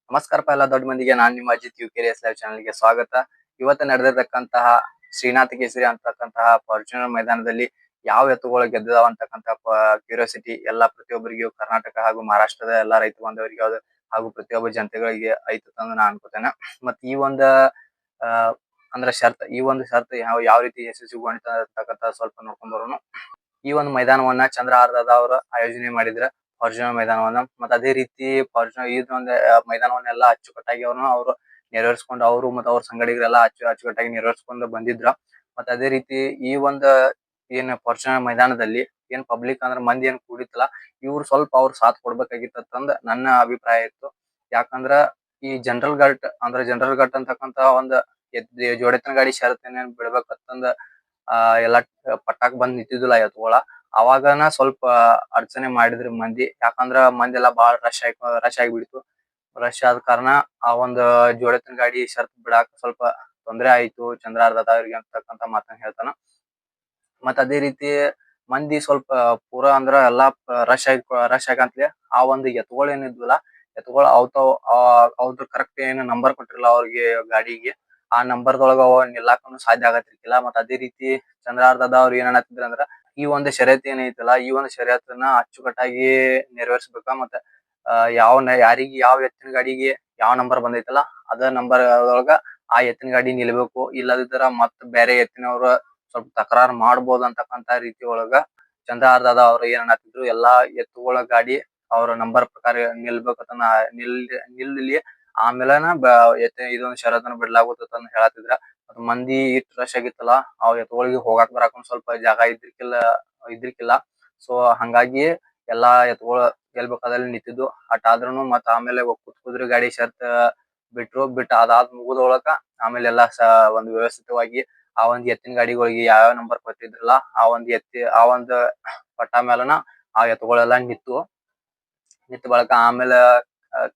ನಮಸ್ಕಾರಪ್ಪ ಎಲ್ಲ ದೊಡ್ಡ ಮಂದಿಗೆ ನಾನ್ ನಿಮ್ಮ ಅಜಿತ್ ಯುಕೆರಿಯಸ್ ಲೈವ್ ಚಾನಲ್ಗೆ ಸ್ವಾಗತ. ಇವತ್ತು ನಡೆದಿರ್ತಕ್ಕಂತಹ ಶ್ರೀನಾಥ ಕೇಸರಿ ಅಂತಕ್ಕಂತಹ ಫಾರ್ಚುನರ್ ಮೈದಾನದಲ್ಲಿ ಯಾವ ಎತ್ತುಗಳು ಗೆದ್ದಿದಾವ ಅಂತಕ್ಕಂತ ಕ್ಯೂರಿಯಾಸಿಟಿ ಎಲ್ಲ ಪ್ರತಿಯೊಬ್ಬರಿಗೂ ಕರ್ನಾಟಕ ಹಾಗೂ ಮಹಾರಾಷ್ಟ್ರದ ಎಲ್ಲಾ ರೈತ ಬಾಂಧವರಿಗೆ ಹಾಗೂ ಪ್ರತಿಯೊಬ್ಬ ಜನತೆಗಳಿಗೆ ಐತಿ ಅಂತ ನಾ ಅನ್ಕೋತೇನೆ. ಮತ್ ಈ ಒಂದು ಆ ಅಂದ್ರ ಶರ್ತ್ ಯಾವ ರೀತಿ ಯಶಸ್ವಿಗೊಂಡಿತ ಅಂತಕ್ಕಂತ ಸ್ವಲ್ಪ ನೋಡ್ಕೊಂಡ್ ಬರೋಣ. ಈ ಒಂದು ಮೈದಾನವನ್ನ ಚಂದ್ರಹಾರದ ಅವರು ಆಯೋಜನೆ ಮಾಡಿದ್ರ ಫಾರ್ಚುನರ್ ಮೈದಾನವನ್ನ. ಮತ್ತ ಅದೇ ರೀತಿ ಫಾರ್ಚುನರ್ ಇದೊಂದು ಮೈದಾನವನ್ನೆಲ್ಲ ಅಚ್ಚುಕಟ್ಟಾಗಿ ಅವರು ನೆರವೇರಿಸ್ಕೊಂಡು ಅವರು ಮತ್ತು ಅವ್ರ ಸಂಗಡಿಗರೆಲ್ಲ ಅಚ್ಚುಕಟ್ಟಾಗಿ ನೆರವೇರಿಸ್ಕೊಂಡು ಬಂದಿದ್ರ. ಮತ್ತ ಅದೇ ರೀತಿ ಈ ಒಂದು ಏನ್ ಫಾರ್ಚುನರ್ ಮೈದಾನದಲ್ಲಿ ಏನ್ ಪಬ್ಲಿಕ್ ಅಂದ್ರ ಮಂದಿ ಏನ್ ಕೂಡಿತ್ತಲ್ಲ, ಇವ್ರು ಸ್ವಲ್ಪ ಅವ್ರ ಸಾಥ್ ಕೊಡ್ಬೇಕಾಗಿತ್ತಂದ ನನ್ನ ಅಭಿಪ್ರಾಯ ಇತ್ತು. ಯಾಕಂದ್ರ ಈ ಜನರಲ್ ಘಟ್ ಅಂತಕ್ಕಂತ ಒಂದು ಜೋಡೆತ್ತಿನ ಗಾಡಿ ಷರತ್ ಏನೇನ್ ಬಿಡ್ಬೇಕಂತಂದ ಎಲ್ಲಾ ಪಟ್ಟಾಕ್ ಬಂದ್ ನಿಂತಿದ್ದಿಲ್ಲ ಎತ್ಕೊಳ. ಅವಾಗನ ಸ್ವಲ್ಪ ಅಡಚಣೆ ಮಾಡಿದ್ರು ಮಂದಿ. ಯಾಕಂದ್ರ ಮಂದಿ ಎಲ್ಲಾ ಬಾಳ ರಶ್ ಆಗಿಬಿಡ್ತು. ರಶ್ ಆದ ಕಾರಣ ಆ ಒಂದು ಜೋಡೆತ್ತಿನ ಗಾಡಿ ಷರತ್ ಬಿಡಾಕ ಸ್ವಲ್ಪ ತೊಂದ್ರೆ ಆಯ್ತು ಚಂದ್ರಹಾರದ ಅವ್ರಿಗೆ ಅಂತಕ್ಕಂತ ಮಾತನ್ನ ಹೇಳ್ತಾನ. ಮತ್ತ ಅದೇ ರೀತಿ ಮಂದಿ ಸ್ವಲ್ಪ ಪೂರಾ ಅಂದ್ರ ಎಲ್ಲಾ ರಶ್ ಆಗಂತ್ಲೆ ಆ ಒಂದು ಎತ್ತುಗಳು ಏನಿದ್ವಲ್ಲ, ಎತ್ತುಗಳು ಅವ್ರದ್ದು ಕರೆಕ್ಟ್ ಏನ್ ನಂಬರ್ ಕೊಟ್ಟಿರಲ್ಲ ಅವ್ರಿಗೆ ಗಾಡಿಗೆ, ಆ ನಂಬರ್ದೊಳಗ ಅವ ನಿಲ್ಲಾಕನು ಸಾಧ್ಯ ಆಗತಿರ್ಕಿಲ್ಲ. ಮತ್ತ ಅದೇ ರೀತಿ ಚಂದ್ರಹಾರದ ಅವ್ರು ಏನ್ ಅನ್ನತ್ತಿದ್ರ ಅಂದ್ರ ಈ ಒಂದು ಷರತ್ ಏನೈತಲ್ಲ, ಈ ಒಂದು ಷರತ್ತನ್ನ ಅಚ್ಚುಕಟ್ಟಾಗಿ ನೆರವೇರಿಸ್ಬೇಕ. ಮತ್ತ ಯಾರಿಗೆ ಯಾವ ಎತ್ತಿನ ಗಾಡಿಗೆ ಯಾವ ನಂಬರ್ ಬಂದೈತಲ್ಲ ಅದ ನಂಬರ್ ಒಳಗ ಆ ಎತ್ತಿನ ಗಾಡಿ ನಿಲ್ಬೇಕು. ಇಲ್ಲದಿದ್ರ ಮತ್ ಬೇರೆ ಎತ್ತಿನವ್ರು ಸ್ವಲ್ಪ ತಕರಾರ್ ಮಾಡ್ಬೋದು ಅಂತಕ್ಕಂತ ರೀತಿ ಒಳಗ ಚಂದ್ರಹಾರದ ಅವ್ರು ಏನ್ ಅನ್ನತ್ತಿದ್ರು, ಎಲ್ಲಾ ಎತ್ತುಗಳ ಗಾಡಿ ಅವ್ರ ನಂಬರ್ ಪ್ರಕಾರ ನಿಲ್ಬೇಕಂತ ನಿಲ್ಲಿ ಆಮೇಲೆನ ಇದೊಂದು ಷರತ್ತನ್ನ ಬಿಡ್ಲಾಗುತ್ತ ಅಂತ ಹೇಳತ್ತಿದ್ರ. ಮಂದಿ ಇಟ್ ರಶ್ ಆಗಿತ್ತಲ್ಲ, ಆ ಎತ್ತುಗಳಿಗೆ ಹೋಗಾಕ್ ಬರಾಕ ಸ್ವಲ್ಪ ಜಾಗ ಇದ್ರಿಕಿಲ್ಲ. ಸೊ ಹಂಗಾಗಿ ಎಲ್ಲಾ ಎತ್ತುಗಳು ಎಲ್ ಬೇಕಾದಲ್ಲಿ ನಿಂತಿದ್ವು. ಆದ್ರೂನು ಮತ್ತ ಆಮೇಲೆ ಕುದುರೆ ಗಾಡಿ ಷರತ್ ಅದಾದ್ ಮುಗಿದೊಳಕ ಆಮೇಲೆ ಎಲ್ಲಾ ಒಂದು ವ್ಯವಸ್ಥಿತವಾಗಿ ಆ ಒಂದ್ ಎತ್ತಿನ ಗಾಡಿಗಳಿಗೆ ಯಾವ್ಯಾವ ನಂಬರ್ ಕೊಟ್ಟಿದ್ರಲ್ಲ ಆ ಒಂದು ಪಟ್ಟ ಮೇಲನ ಆ ಎತ್ತುಗಳೆಲ್ಲ ನಿಂತ ಬಳಕ ಆಮೇಲೆ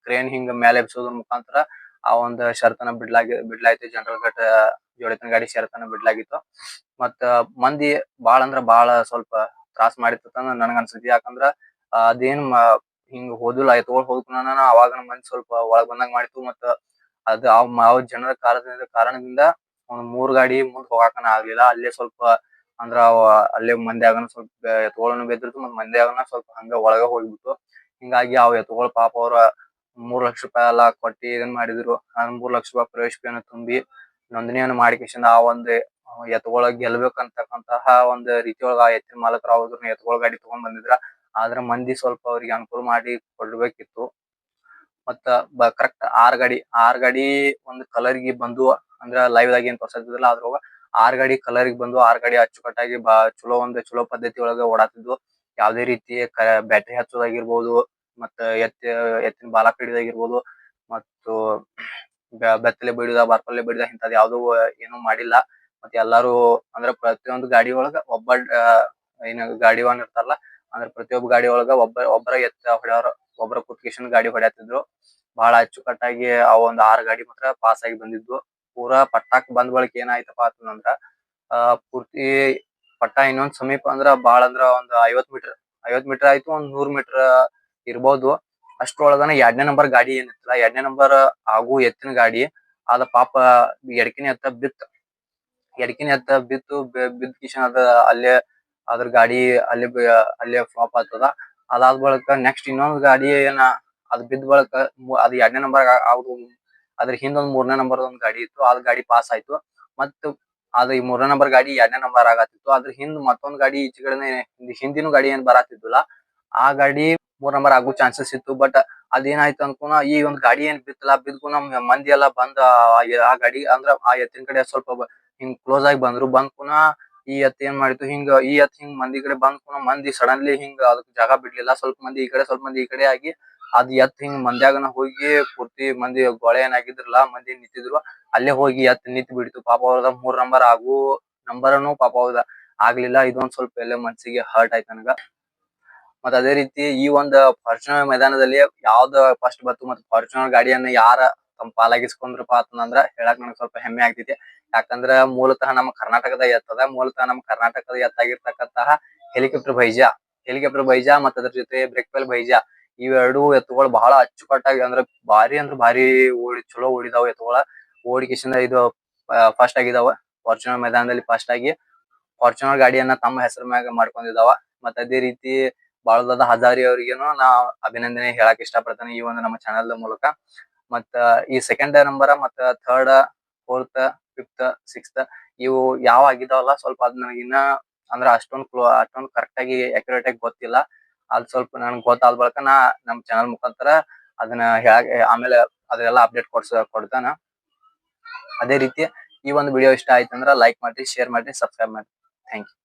ಕ್ರೇನ್ ಹಿಂಗ್ ಮೇಲೆ ಎಬ್ಸೋದ್ರ ಮುಖಾಂತರ ಆ ಒಂದು ಷರತ್ತನ್ನ ಬಿಡ್ಲಾಯ್ತು. ಜನರಲ್ ಘಟ್ ಜೋಡೆತ್ತಿನ ಗಾಡಿ ಷರತ್ತನ್ನ ಬಿಡ್ಲಾಗಿತ್ತು. ಮತ್ತ ಮಂದಿ ಬಾಳ ಅಂದ್ರ ಬಾಳ ಸ್ವಲ್ಪ ತ್ರಾಸ್ ಮಾಡಿತ್ತು ನನಗ ಅನ್ಸತಿ. ಯಾಕಂದ್ರ ಅದೇನ್ ಹಿಂಗ್ ಹೋದಿಲ್ಲ, ಎತ್ತುಗಳು ಹೋದ್ಕುನ ಅವಾಗ ಮಂದಿ ಸ್ವಲ್ಪ ಒಳಗ್ ಬಂದಂಗ ಮಾಡಿತ್ತು. ಮತ್ತ ಅದ್ ಜನರ ಕಾರಣದಿಂದ ಒಂದ್ 3 ಗಾಡಿ ಮುಂದ್ ಹೋಗಾಕನ ಆಗ್ಲಿಲ್ಲ. ಅಲ್ಲೇ ಸ್ವಲ್ಪ ಅಂದ್ರ ಅಲ್ಲೇ ಮಂದ್ಯಾಗನ ಸ್ವಲ್ಪ ಎತ್ತುಗಳನ್ನು ಬೆದ್ರಿತ್ತು. ಮತ್ ಮಂದ್ಯಾಗನ ಸ್ವಲ್ಪ ಹಂಗ ಒಳಗ ಹೋಗ್ಬಿಟ್ಟು. ಹಿಂಗಾಗಿ ಎತ್ತುಗಳು ಪಾಪ ಅವ್ರ 3 ಲಕ್ಷ ರೂಪಾಯಿ ಎಲ್ಲಾ ಕೊಟ್ಟಿ ಇದನ್ ಮಾಡಿದ್ರು. 3 ಲಕ್ಷ ರೂಪಾಯಿ ಪ್ರವೇಶ ಫೀನ ತುಂಬಿ ನೋಂದಣಿಯನ್ನ ಮಾಡಿಕೆಶಿಂದ ಆ ಒಂದು ಎತ್ತುಗಳ ಗೆಲ್ಬೇಕಂತಕ್ಕಂತಹ ಒಂದು ರೀತಿಯೊಳಗ ಆ ಎತ್ತಿನ ಮಾಲಕರು ಅವ್ರನ್ನ ಎತ್ತುಗಳ ಗಾಡಿ ತಗೊಂಡ್ ಬಂದಿದ್ರ. ಆದ್ರ ಮಂದಿ ಸ್ವಲ್ಪ ಅವ್ರಿಗೆ ಅನುಕೂಲ ಮಾಡಿ ಕೊಡ್ಬೇಕಿತ್ತು. ಮತ್ತ ಕರೆಕ್ಟ್ 6 ಗಾಡಿ ಒಂದು ಕಲರ್ಗೆ ಬಂದು ಅಂದ್ರ ಲೈವ್ ದಾಗ ಏನ್ ತೋರ್ಸತಿದ್ರಲ್ಲ ಅದ್ರೊಳಗ 6 ಗಾಡಿ ಕಲರ್ಗೆ ಬಂದು 6 ಗಾಡಿ ಅಚ್ಚುಕಟ್ಟಾಗಿ ಚಲೋ ಪದ್ಧತಿ ಒಳಗ ಓಡಾತಿದ್ವು. ಯಾವ್ದೇ ರೀತಿ ಬ್ಯಾಟರಿ ಹಚ್ಚೋದಾಗಿರ್ಬೋದು, ಮತ್ತ ಎತ್ತಿನ ಬಾಲ ಕಡಿಯೋದಾಗಿರ್ಬೋದು, ಮತ್ತು ಬೆತ್ತಲೆ ಬಡಿದ ಬಾರ್ಪಲ್ಲೆ ಬಡಿದ ಇಂಥದ್ ಯಾವ್ದು ಏನು ಮಾಡಿಲ್ಲ. ಮತ್ತೆ ಎಲ್ಲಾರು ಅಂದ್ರ ಪ್ರತಿಯೊಂದು ಗಾಡಿ ಒಳಗ ಏನ ಗಾಡಿವನ್ ಇರ್ತಾರಲ್ಲ, ಅಂದ್ರ ಪ್ರತಿಯೊಬ್ಬ ಗಾಡಿ ಒಳಗ ಒಬ್ಬರ ಎತ್ತ ಹೊಡ್ಯಾರ, ಒಬ್ಬರ ಕುತ್ಕೇಶನ್ ಗಾಡಿ ಹೊಡ್ಯಾತಿದ್ರು. ಬಹಳ ಅಚ್ಚುಕಟ್ಟಾಗಿ ಆ ಒಂದ್ 6 ಗಾಡಿ ಮಾತ್ರ ಪಾಸ್ ಆಗಿ ಬಂದಿದ್ವು. ಪೂರಾ ಪಟ್ಟಾಕ್ ಬಂದ್ ಬಳಿಕ ಏನಾಯ್ತಪ್ಪಾ ಅಂತಂದ್ರ ಪೂರ್ತಿ ಪಟ್ಟ ಇನ್ನೊಂದ್ ಸಮೀಪ ಅಂದ್ರ ಬಾಳ ಅಂದ್ರ ಒಂದ್ 50 ಮೀಟರ್ ಆಯ್ತು, ಒಂದ್ 100 ಮೀಟರ್ ಇರ್ಬೋದು. ಅಷ್ಟ್ರೊಳಗನ 2ನೇ ನಂಬರ್ ಗಾಡಿ ಏನಿತ್ತಲ್ಲ, 2ನೇ ನಂಬರ್ ಆಗು ಎತ್ತಿನ ಗಾಡಿ ಅದ ಪಾಪ ಎಡಕಿನ ಎತ್ತ ಬಿತ್ತು ಬಿದ್ದ ಕಿಶನ್ ಅದ ಅಲ್ಲೇ ಅದ್ರ ಗಾಡಿ ಅಲ್ಲೇ ಫ್ಲಾಪ್ ಆಗ್ತದ. ಅದಾದ ಬಳಿಕ ನೆಕ್ಸ್ಟ್ ಇನ್ನೊಂದ್ ಗಾಡಿ ಏನ ಅದ್ ಬಿದ್ದ ಬಳಿಕ ಅದ್ 2ನೇ ನಂಬರ್ ಅದ್ರ ಹಿಂದ್ ಒಂದ್ 3ನೇ ನಂಬರ್ ಒಂದ್ ಗಾಡಿ ಇತ್ತು, ಅದ್ ಗಾಡಿ ಪಾಸ್ ಆಯ್ತು. ಮತ್ ಅದ 3ನೇ ನಂಬರ್ ಗಾಡಿ 2ನೇ ನಂಬರ್ ಆಗತ್ತಿತ್ತು. ಅದ್ರ ಹಿಂದ್ ಮತ್ತೊಂದ್ ಗಾಡಿ ಈಚೆ ಕಡೆನೆ ಹಿಂದಿನ ಗಾಡಿ ಏನ್ ಬರಾತಿದ್ವಲ್ಲ ಆ ಗಾಡಿ 3 ನಂಬರ್ ಆಗೋ ಚಾನ್ಸಸ್ ಇತ್ತು. ಬಟ್ ಅದೇನಾಯ್ತು ಅನ್ಕೋನ ಈ ಒಂದ್ ಗಾಡಿ ಏನ್ ಬಿತ್ತಲ್ಲ, ಬಿದ್ಕುನ ಮಂದಿ ಎಲ್ಲಾ ಬಂದ್ ಆ ಗಾಡಿ ಅಂದ್ರ ಆ ಎತ್ತಿನ ಕಡೆ ಸ್ವಲ್ಪ ಹಿಂಗ್ ಕ್ಲೋಸ್ ಆಗಿ ಬಂದ್ ಕುನ ಈ ಎತ್ ಏನ್ ಮಾಡಿತ್ತು, ಈ ಎತ್ ಹಿಂಗ್ ಮಂದಿ ಕಡೆ ಬಂದ್ ಕುನ ಮಂದಿ ಸಡನ್ಲಿ ಹಿಂಗ್ ಅದಕ್ ಜಾಗ ಬಿಡ್ಲಿಲ್ಲ. ಸ್ವಲ್ಪ ಮಂದಿ ಈ ಕಡೆ ಸ್ವಲ್ಪ ಮಂದಿ ಈ ಕಡೆ ಆಗಿ ಅದ್ ಎತ್ ಹಿಂಗ್ ಮಂದ್ಯಾಗನ ಹೋಗಿ ಪೂರ್ತಿ ಮಂದಿ ಗೊಳೆ ಏನಾಗಿದ್ರಲ್ಲ ಮಂದಿ ನಿಂತಿದ್ರು ಅಲ್ಲೇ ಹೋಗಿ ಎತ್ ನಿಂತ್ ಬಿಡ್ತು. ಪಾಪ ಅವ್ರದ 3 ನಂಬರ್ ಆಗು ನಂಬರ್ನು ಪಾಪ ಅವ್ರದ ಆಗ್ಲಿಲ್ಲ. ಇದೊಂದ್ ಸ್ವಲ್ಪ ಎಲ್ಲೇ ಮನ್ಸಿಗೆ ಹರ್ಟ್ ಆಯ್ತು ನನಗ. ಮತ್ತ ಅದೇ ರೀತಿ ಈ ಒಂದು ಫಾರ್ಚುನರ್ ಮೈದಾನದಲ್ಲಿ ಯಾವ್ದ ಫಸ್ಟ್ ಬತ್ತು ಮತ್ತು ಫಾರ್ಚುನರ್ ಗಾಡಿಯನ್ನ ಯಾರ ತಮ್ಮ ಪಾಲಾಗಿಸ್ಕೊಂಡ್ರಪ್ಪ ಅಂತಂದ್ರ ಹೇಳಕ್ ನನಗ್ ಸ್ವಲ್ಪ ಹೆಮ್ಮೆ ಆಗ್ತೈತಿ. ಯಾಕಂದ್ರ ಮೂಲತಃ ನಮ್ಮ ಕರ್ನಾಟಕದ ಎತ್ತದ, ಮೂಲತಃ ನಮ್ಮ ಕರ್ನಾಟಕದ ಎತ್ತಾಗಿರ್ತಕ್ಕಂತಹ ಹೆಲಿಕಾಪ್ಟರ್ ಬೈಜಾ ಮತ್ತ ಅದ್ರ ಜೊತೆ ಬ್ರೇಕ್ಪೆಲ್ ಬೈಜಾ ಇವೆರಡು ಎತ್ತುಗಳು ಬಹಳ ಅಚ್ಚುಕಟ್ಟಾಗಿ ಅಂದ್ರೆ ಭಾರಿ ಚಲೋ ಓಡಿದಾವ ಎತ್ತುಗಳ. ಓಡಿಕಿಶಿಂದ ಇದು ಫಸ್ಟ್ ಆಗಿದಾವ ಫಾರ್ಚುನರ್ ಮೈದಾನದಲ್ಲಿ ಫಸ್ಟ್ ಆಗಿ ಫಾರ್ಚುನರ್ ಗಾಡಿಯನ್ನ ತಮ್ಮ ಹೆಸರ ಮ್ಯಾಗ ಮಾಡ್ಕೊಂಡಿದಾವ. ಮತ್ತ ಅದೇ ರೀತಿ ಬಾಳದಾದ ಹಜಾರಿ ಅವ್ರಿಗೇನು ನಾ ಅಭಿನಂದನೆ ಹೇಳಕ್ ಇಷ್ಟ ಪಡ್ತೇನೆ ಈ ಒಂದು ನಮ್ಮ ಚಾನೆಲ್ ಮೂಲಕ. ಮತ್ತ ಈ ಸೆಕೆಂಡ್ ನಂಬರ್ ಮತ್ತ ಥರ್ಡ್, ಫೋರ್ತ್, ಫಿಫ್ತ್, ಸಿಕ್ಸ್ತ್ ಇವು ಯಾವ ಆಗಿದಾವಲ್ಲ ಸ್ವಲ್ಪ ಅದ್ ನನಗಿನ್ನ ಅಂದ್ರ ಅಷ್ಟೊಂದು ಕರೆಕ್ಟ್ ಆಗಿ ಅಕ್ಯುರೇಟ್ ಆಗಿ ಗೊತ್ತಿಲ್ಲ. ಅದ್ ಸ್ವಲ್ಪ ನನ್ಗೆ ಗೊತ್ತಾದ ಬಳಿಕ ನಾ ನಮ್ ಚಾನಲ್ ಮುಖಾಂತರ ಅದನ್ನ ಆಮೇಲೆ ಅದೆಲ್ಲ ಅಪ್ಡೇಟ್ ಕೊಡ್ತಾನ. ಅದೇ ರೀತಿ ಈ ಒಂದು ವಿಡಿಯೋ ಇಷ್ಟ ಆಯ್ತಂದ್ರ ಲೈಕ್ ಮಾಡ್ರಿ, ಶೇರ್ ಮಾಡ್ರಿ, ಸಬ್ಸ್ಕ್ರೈಬ್ ಮಾಡ್ರಿ. Thank you.